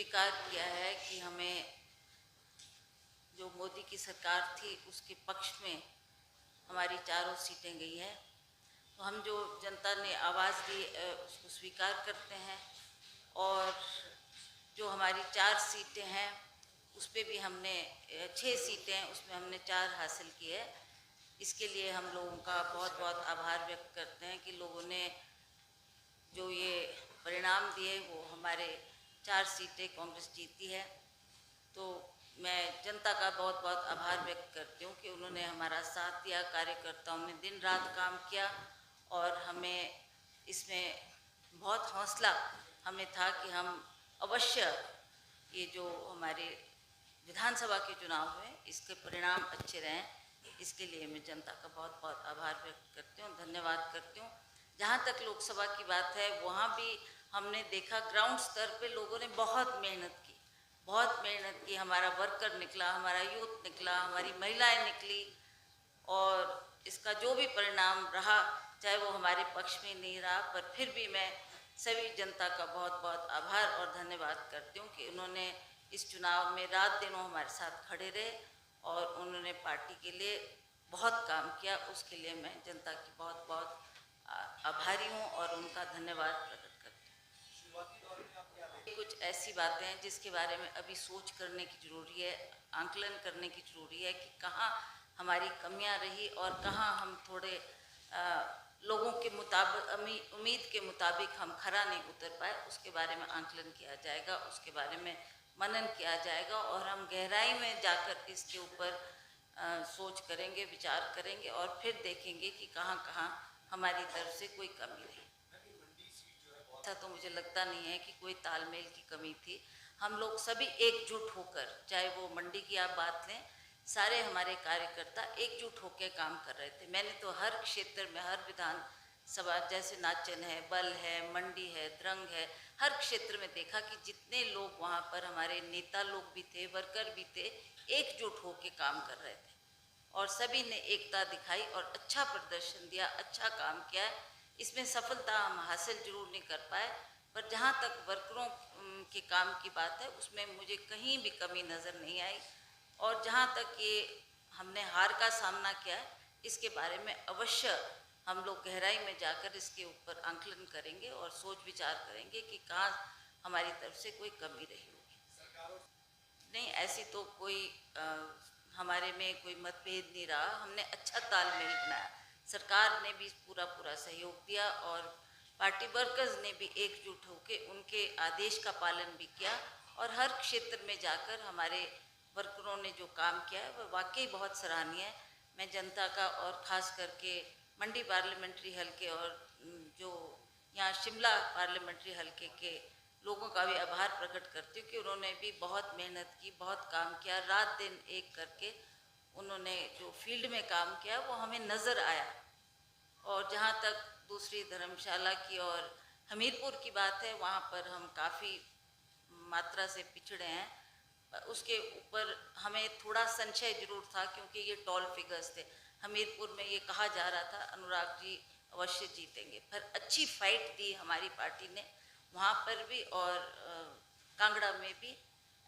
स्वीकार किया है कि हमें जो मोदी की सरकार थी उसके पक्ष में हमारी चारों सीटें गई हैं। तो हम जो जनता ने आवाज़ दी उसको स्वीकार करते हैं और जो हमारी 4 सीटें हैं उस पर भी हमने 6 सीटें हैं उसमें हमने 4 हासिल की है। इसके लिए हम लोगों का बहुत बहुत आभार व्यक्त करते हैं कि लोगों ने जो ये परिणाम दिए वो हमारे 4 सीटें कांग्रेस जीती है। तो मैं जनता का बहुत बहुत आभार व्यक्त करती हूँ कि उन्होंने हमारा साथ दिया, कार्यकर्ताओं ने दिन रात काम किया और हमें इसमें बहुत हौसला हमें था कि हम अवश्य ये जो हमारे विधानसभा के चुनाव हुए इसके परिणाम अच्छे रहें। इसके लिए मैं जनता का बहुत बहुत आभार व्यक्त करती हूँ, धन्यवाद करती हूँ। जहाँ तक लोकसभा की बात है वहाँ भी हमने देखा ग्राउंड स्तर पे लोगों ने बहुत मेहनत की, बहुत मेहनत की। हमारा वर्कर निकला, हमारा यूथ निकला, हमारी महिलाएं निकली और इसका जो भी परिणाम रहा चाहे वो हमारे पक्ष में नहीं रहा, पर फिर भी मैं सभी जनता का बहुत बहुत आभार और धन्यवाद करती हूँ कि उन्होंने इस चुनाव में रात दिनों हमारे साथ खड़े रहे और उन्होंने पार्टी के लिए बहुत काम किया। उसके लिए मैं जनता की बहुत बहुत आभारी हूँ और उनका धन्यवाद प्रकट करती हूँ। कुछ ऐसी बातें हैं जिसके बारे में अभी सोच करने की ज़रूरी है, आंकलन करने की ज़रूरी है कि कहाँ हमारी कमियां रही और कहाँ हम थोड़े लोगों के मुताबिक उम्मीद के मुताबिक हम खरा नहीं उतर पाए। उसके बारे में आंकलन किया जाएगा, उसके बारे में मनन किया जाएगा और हम गहराई में जाकर इसके ऊपर सोच करेंगे, विचार करेंगे और फिर देखेंगे कि कहाँ कहाँ हमारी तरफ से कोई कमी रही। ऐसा तो मुझे लगता नहीं है कि कोई तालमेल की कमी थी। हम लोग सभी एकजुट होकर, चाहे वो मंडी की आप बात लें, सारे हमारे कार्यकर्ता एकजुट होकर काम कर रहे थे। मैंने तो हर क्षेत्र में, हर विधानसभा जैसे नाचन है, बल है, मंडी है, द्रंग है, हर क्षेत्र में देखा कि जितने लोग वहाँ पर हमारे नेता लोग भी थे, वर्कर भी थे, एकजुट होकर काम कर रहे थे और सभी ने एकता दिखाई और अच्छा प्रदर्शन दिया, अच्छा काम किया है। इसमें सफलता हम हासिल जरूर नहीं कर पाए, पर जहाँ तक वर्करों के काम की बात है उसमें मुझे कहीं भी कमी नज़र नहीं आई। और जहाँ तक ये हमने हार का सामना किया है इसके बारे में अवश्य हम लोग गहराई में जाकर इसके ऊपर आंकलन करेंगे और सोच विचार करेंगे कि कहाँ हमारी तरफ से कोई कमी रही होगी। नहीं, ऐसी तो कोई हमारे में कोई मतभेद नहीं रहा। हमने अच्छा तालमेल बनाया, सरकार ने भी पूरा सहयोग दिया और पार्टी वर्कर्स ने भी एकजुट होकर उनके आदेश का पालन भी किया और हर क्षेत्र में जाकर हमारे वर्करों ने जो काम किया है वह वाकई बहुत सराहनीय है। मैं जनता का और ख़ास करके मंडी पार्लियामेंट्री हलके और जो यहाँ शिमला पार्लियामेंट्री हलके के लोगों का भी आभार प्रकट करती हूँ कि उन्होंने भी बहुत मेहनत की, बहुत काम किया, रात दिन एक करके उन्होंने जो फील्ड में काम किया वो हमें नज़र आया। और जहाँ तक दूसरी धर्मशाला की और हमीरपुर की बात है, वहाँ पर हम काफ़ी मात्रा से पिछड़े हैं। उसके ऊपर हमें थोड़ा संशय जरूर था क्योंकि ये टॉल फिगर्स थे। हमीरपुर में ये कहा जा रहा था अनुराग जी अवश्य जीतेंगे, पर अच्छी फाइट दी हमारी पार्टी ने वहाँ पर भी और कांगड़ा में भी।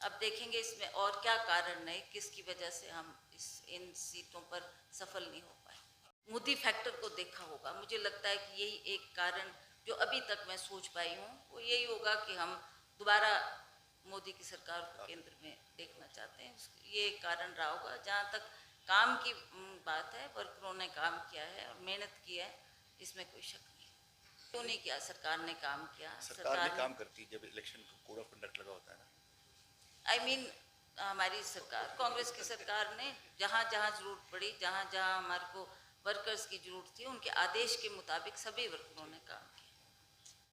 अब देखेंगे इसमें और क्या कारण है, किसकी वजह से हम इन सीटों पर सफल नहीं हो पाए। मोदी फैक्टर को देखा होगा, मुझे लगता है कि यही एक कारण जो अभी तक मैं सोच पाई हूँ वो यही होगा कि हम दोबारा मोदी की सरकार को केंद्र में देखना चाहते हैं। ये कारण रहा होगा। जहाँ तक काम की बात है, वर्करों ने काम किया है और मेहनत की है, इसमें कोई शक नहीं। क्यों नहीं किया? सरकार ने काम किया। सरकार ने काम करती जब इलेक्शन को कोड ऑफ कंडक्ट लगा होता है ना। I mean, हमारी सरकार, कांग्रेस की सरकार ने जहाँ जहाँ जरूरत पड़ी, जहाँ जहाँ हमारे को वर्कर्स की जरूरत थी, उनके आदेश के मुताबिक सभी वर्करों ने